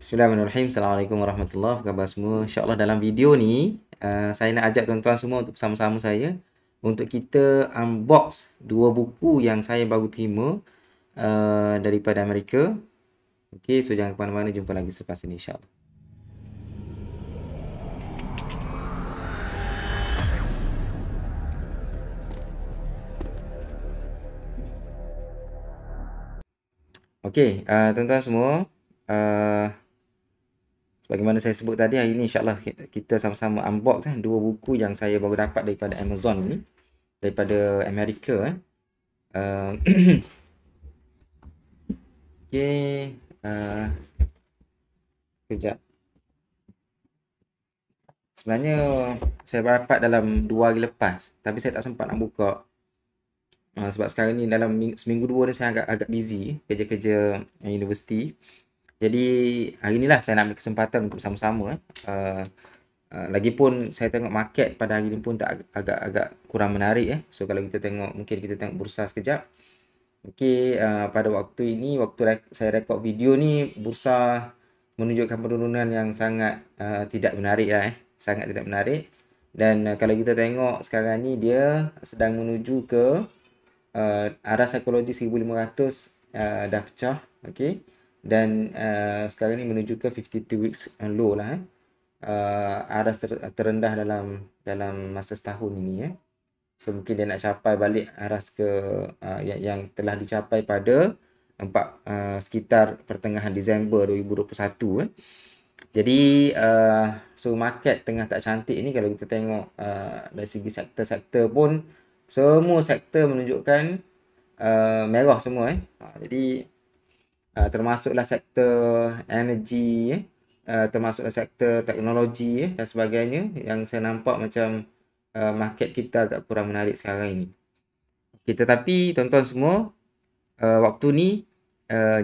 Bismillahirrahmanirrahim. Assalamualaikum warahmatullahi wabarakatuh. Apa khabar semua? InsyaAllah dalam video ni, saya nak ajak tuan-tuan semua untuk bersama-sama saya untuk kita unbox dua buku yang saya baru terima daripada Amerika. Okey, so jangan ke mana-mana, jumpa lagi selepas ini insyaAllah. Okey, tuan-tuan semua, sebagaimana saya sebut tadi, hari ini insyaAllah kita sama-sama unbox dua buku yang saya baru dapat daripada Amazon ni, daripada Amerika. Okey, kejap. Sebenarnya saya dapat dalam 2 hari lepas, tapi saya tak sempat nak buka. Sebab sekarang ni dalam seminggu dua ni saya agak busy kerja-kerja universiti. Jadi hari inilah saya nak ambil kesempatan untuk sama-sama. Lagipun saya tengok market pada hari ni pun agak kurang menarik. So kalau kita tengok, mungkin kita tengok bursa sekejap. Okey, pada waktu ini, waktu saya rekod video ni, bursa menunjukkan penurunan yang sangat tidak menarik lah. Sangat tidak menarik. Dan kalau kita tengok sekarang ni, dia sedang menuju ke arah psikologi 1500 dah pecah. Okey. Dan sekarang ni menuju ke 52 weeks low lah. Arah terendah dalam masa setahun ini. So mungkin dia nak capai balik aras ke yang telah dicapai pada sekitar pertengahan Disember 2021. Jadi so market tengah tak cantik ni. Kalau kita tengok dari segi sektor-sektor pun, semua sektor menunjukkan merah semua. Jadi termasuklah sektor energi, termasuklah sektor teknologi dan sebagainya, yang saya nampak macam market kita agak kurang menarik sekarang ini. Tetapi tuan-tuan semua, waktu ni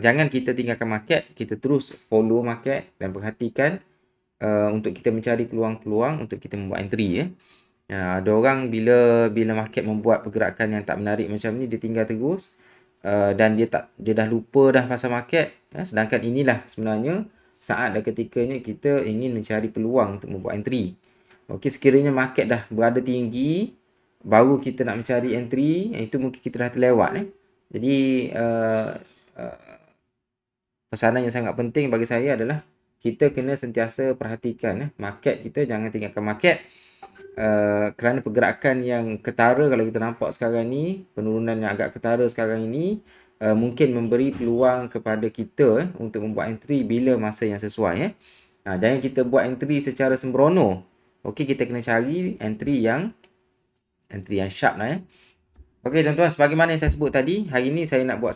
jangan kita tinggalkan market, kita terus follow market dan perhatikan untuk kita mencari peluang-peluang untuk kita membuat entry. Ada orang bila market membuat pergerakan yang tak menarik macam ni, dia tinggal terus dan dia dah lupa dah pasal market. Sedangkan inilah sebenarnya saat dan ketikanya kita ingin mencari peluang untuk membuat entry. Okey, sekiranya market dah berada tinggi, baru kita nak mencari entry, itu mungkin kita dah terlewat. Jadi pesanan yang sangat penting bagi saya adalah kita kena sentiasa perhatikan market kita, jangan tinggalkan market. Kerana pergerakan yang ketara kalau kita nampak sekarang ni, penurunan yang agak ketara sekarang ini, mungkin memberi peluang kepada kita untuk membuat entry bila masa yang sesuai. Jangan kita buat entry secara sembrono. Okey, kita kena cari entry yang sharp lah. Okey tuan-tuan, sebagaimana yang saya sebut tadi, hari ni saya nak buat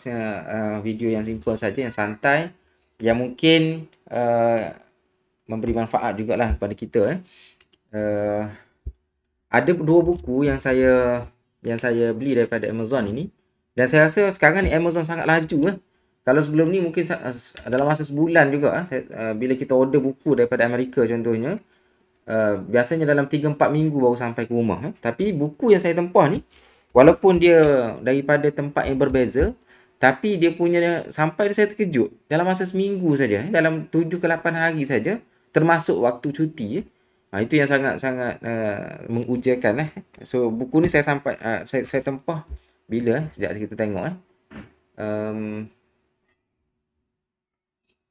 video yang simple saja, yang santai, yang mungkin memberi manfaat jugalah kepada kita. Ada dua buku yang saya beli daripada Amazon ini, dan saya rasa sekarang ni Amazon sangat laju. Kalau sebelum ni mungkin dalam masa sebulan juga, bila kita order buku daripada Amerika contohnya, biasanya dalam 3-4 minggu baru sampai ke rumah. Tapi buku yang saya tempah ni, walaupun dia daripada tempat yang berbeza, tapi dia punya sampai saya terkejut dalam masa seminggu saja, dalam 7 ke 8 hari saja, termasuk waktu cuti. Itu yang sangat-sangat mengujakan. So buku ni saya tempah bila sekejap kita tengok.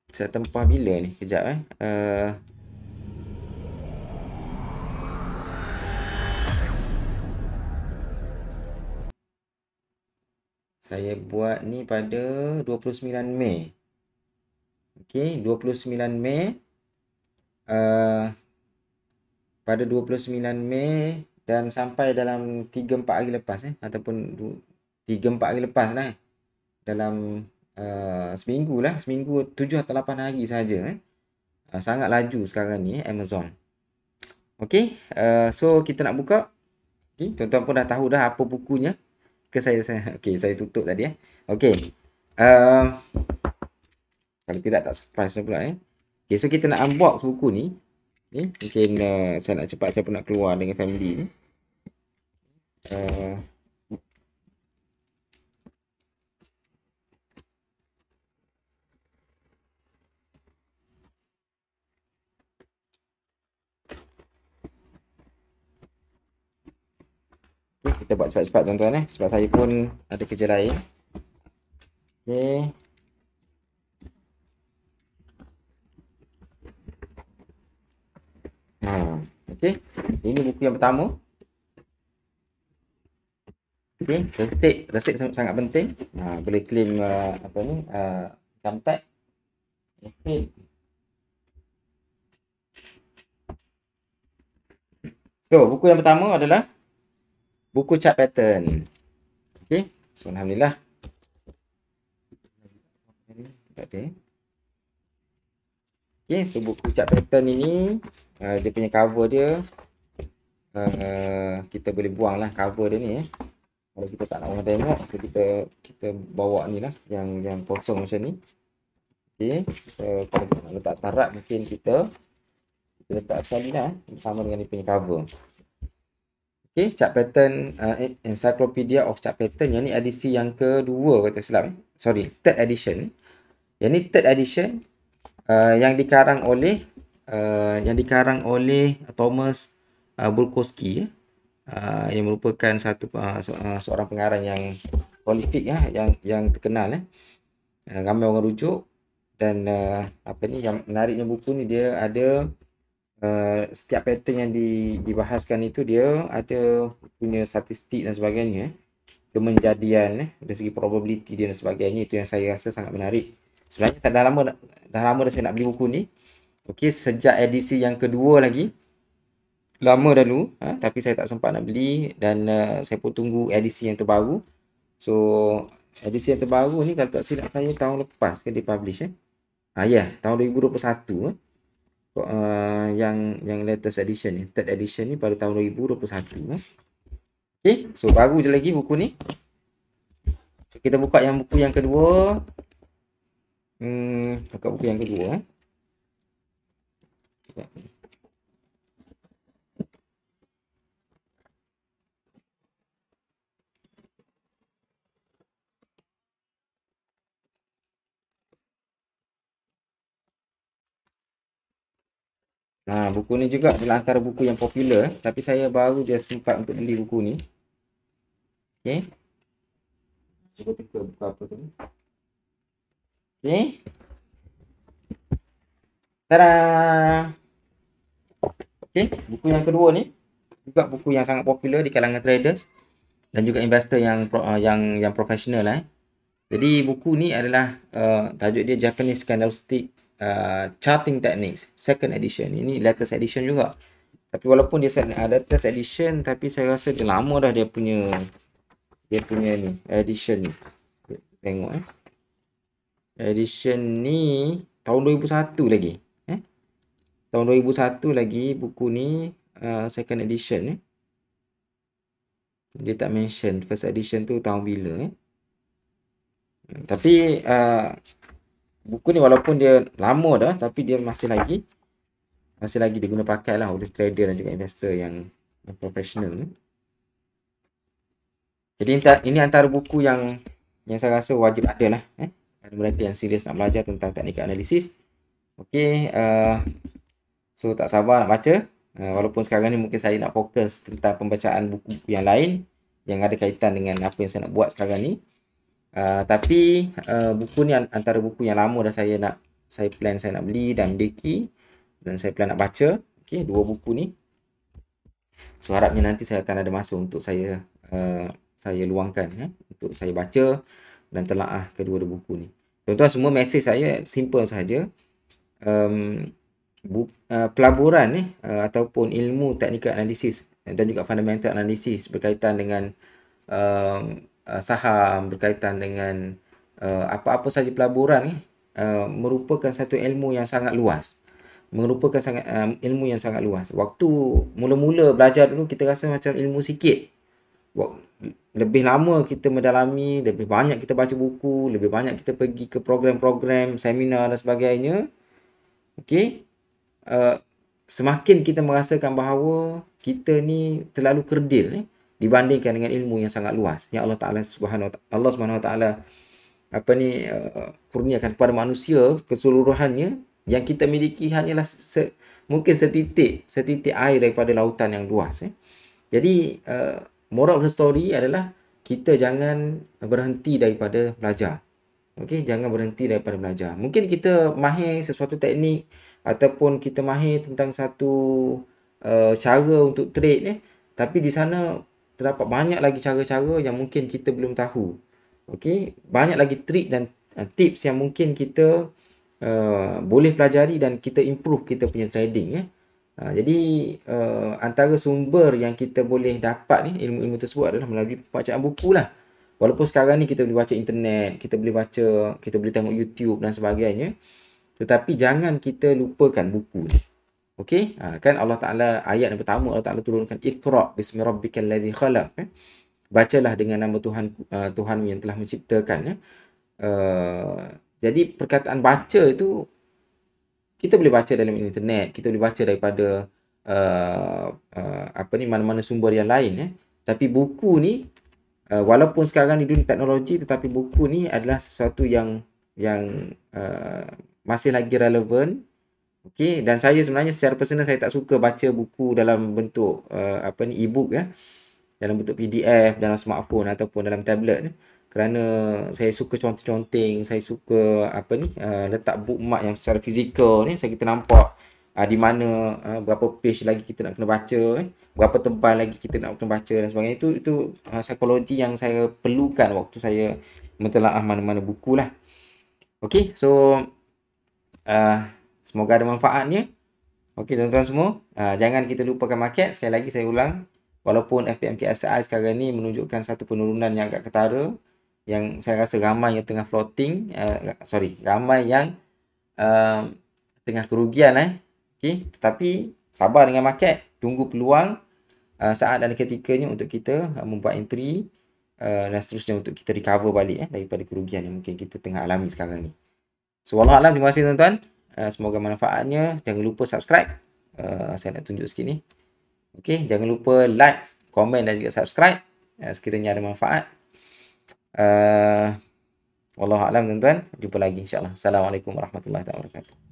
Saya tempah bila ni sekejap. Saya buat ni pada 29 Mei. Okey, 29 Mei. Pada 29 Mei dan sampai dalam 3-4 hari lepas ataupun 3-4 hari lepas lah. Dalam seminggu 7 atau 8 hari saja. Sangat laju sekarang ni Amazon. Okey, so kita nak buka. Okey, tuan-tuan pun dah tahu dah apa bukunya. Okey, saya tutup tadi. Okey. Kalau tidak tak surprise lah pula. Okey, so kita nak unbox buku ni. Mungkin saya nak cepat, saya pun nak keluar dengan family ni. Okay, kita buat cepat-cepat tuan-tuan sebab saya pun ada kerja lain. Okay. Okay. Ini buku yang pertama. Okay. Resit sangat penting. Boleh claim apa ni? Income tax. Resit. So, buku yang pertama adalah buku chart pattern. Okay. So, alhamdulillah. Okay. Okay, so buku chart pattern ini dia punya cover dia kita boleh buang lah cover dia ni kalau kita tak nak orang tengok, so kita bawa ni lah yang kosong macam ni. Okay, so kalau kita nak letak tarat mungkin kita letak sekali lah bersama dengan dia punya cover. Okay, chart pattern Encyclopedia of Chart Pattern, yang ni edisi yang kedua kata silap sorry, third edition. Yang ni third edition yang dikarang oleh Thomas Bulkowski yang merupakan seorang pengarang yang prolific yang terkenal ramai orang rujuk. Dan yang menariknya buku ni, dia ada setiap pattern yang dibahaskan itu dia ada punya statistik dan sebagainya, kemenjadian dari segi probability dia dan sebagainya. Itu yang saya rasa sangat menarik. Sebenarnya dah lama dah saya nak beli buku ni. Okey, sejak edisi yang kedua lagi. Lama dah dulu, tapi saya tak sempat nak beli dan saya pun tunggu edisi yang terbaru. So, edisi yang terbaru ni kalau tak silap saya tahun lepas ke dipublish tahun 2021 yang latest edition ni, third edition ni pada tahun 2021. Okey, so baru je lagi buku ni. So, kita buka buku yang kedua. Buka buku yang kedua. Buku ni juga adalah antara buku yang popular, tapi saya baru je sempat untuk beli buku ni. Okey. Cuba teka buku apa tu. Okey. Tada. Okey, buku yang kedua ni juga buku yang sangat popular di kalangan traders dan juga investor yang profesional Jadi buku ni adalah tajuk dia Japanese Candlestick Charting Techniques, second edition. Ini latest edition juga. Tapi walaupun dia latest edition, tapi saya rasa dia lama dah dia punya ni edition ni. Tengok edition ni tahun 2001 lagi. Tahun 2001 lagi buku ni second edition Dia tak mention first edition tu tahun bila Tapi buku ni walaupun dia lama dah, tapi dia masih lagi diguna pakai lah oleh trader dan juga investor yang profesional. Jadi ini antara buku yang saya rasa wajib ada lah mereka yang serius nak belajar tentang teknik analisis. Okey, so tak sabar nak baca. Walaupun sekarang ni mungkin saya nak fokus tentang pembacaan buku-buku yang lain yang ada kaitan dengan apa yang saya nak buat sekarang ni. Tapi buku ni antara buku yang lama dah saya nak beli dan mendeki, dan saya plan nak baca. Okey, dua buku ni. So harapnya nanti saya akan ada masa untuk saya luangkan untuk saya baca dan telaah kedua-dua buku ni. Tuan-tuan semua, mesej saya simple saja. Pelaburan ataupun ilmu teknikal analisis dan juga fundamental analisis berkaitan dengan saham, berkaitan dengan apa-apa saja pelaburan merupakan satu ilmu yang sangat luas. Ilmu yang sangat luas. Waktu mula-mula belajar dulu kita rasa macam ilmu sikit. Lebih lama kita mendalami, lebih banyak kita baca buku, lebih banyak kita pergi ke program-program, seminar dan sebagainya. Okey. Semakin kita merasakan bahawa kita ni terlalu kerdil dibandingkan dengan ilmu yang sangat luas yang Allah Subhanahu Wa Taala kurniakan kepada manusia keseluruhannya, yang kita miliki hanyalah mungkin setitik air daripada lautan yang luas. Jadi moral of the story adalah kita jangan berhenti daripada belajar. Okey, jangan berhenti daripada belajar. Mungkin kita mahir sesuatu teknik ataupun kita mahir tentang satu cara untuk trade tapi di sana terdapat banyak lagi cara-cara yang mungkin kita belum tahu. Okey, banyak lagi trik dan tips yang mungkin kita boleh pelajari dan kita improve kita punya trading jadi antara sumber yang kita boleh dapat ni ilmu-ilmu tersebut adalah melalui bacaan buku lah. Walaupun sekarang ni kita boleh baca internet, kita boleh baca, kita boleh tengok YouTube dan sebagainya. Tetapi jangan kita lupakan buku ni. Okey? Kan Allah Ta'ala ayat yang pertama Allah Ta'ala turunkan Iqra' bismi rabbikal ladzi khalaq. Bacalah dengan nama Tuhanmu yang telah menciptakan. Jadi perkataan baca itu kita boleh baca dalam internet, kita boleh baca daripada mana-mana sumber yang lain Tapi buku ni walaupun sekarang ni dunia teknologi, tetapi buku ni adalah sesuatu yang masih lagi relevan. Okey, dan saya sebenarnya secara personal saya tak suka baca buku dalam bentuk e-book dalam bentuk PDF dalam smartphone ataupun dalam tablet kerana saya suka conteng-conteng, saya suka letak bookmark yang secara fizikal ni, saya kita nampak di mana berapa page lagi kita nak kena baca, berapa tebal lagi kita nak kena baca dan sebagainya. Itu psikologi yang saya perlukan waktu saya mentelaah mana-mana buku lah. Okey, so semoga ada manfaatnya. Okey tuan-tuan semua, jangan kita lupakan market. Sekali lagi saya ulang, walaupun FPMKSI sekarang ni menunjukkan satu penurunan yang agak ketara, yang saya rasa ramai yang tengah floating, ramai yang tengah kerugian okey, tetapi sabar dengan market, tunggu peluang saat dan ketikanya untuk kita membuat entry dan seterusnya untuk kita recover balik daripada kerugian yang mungkin kita tengah alami sekarang ni. So wallahualam, terima kasih tuan-tuan. Semoga manfaatnya. Jangan lupa subscribe. Saya nak tunjuk sikit ni. Okey, jangan lupa like, komen dan juga subscribe sekiranya ada manfaat. Wallahualam tuan-tuan. Jumpa lagi insya-Allah. Assalamualaikum warahmatullahi wabarakatuh.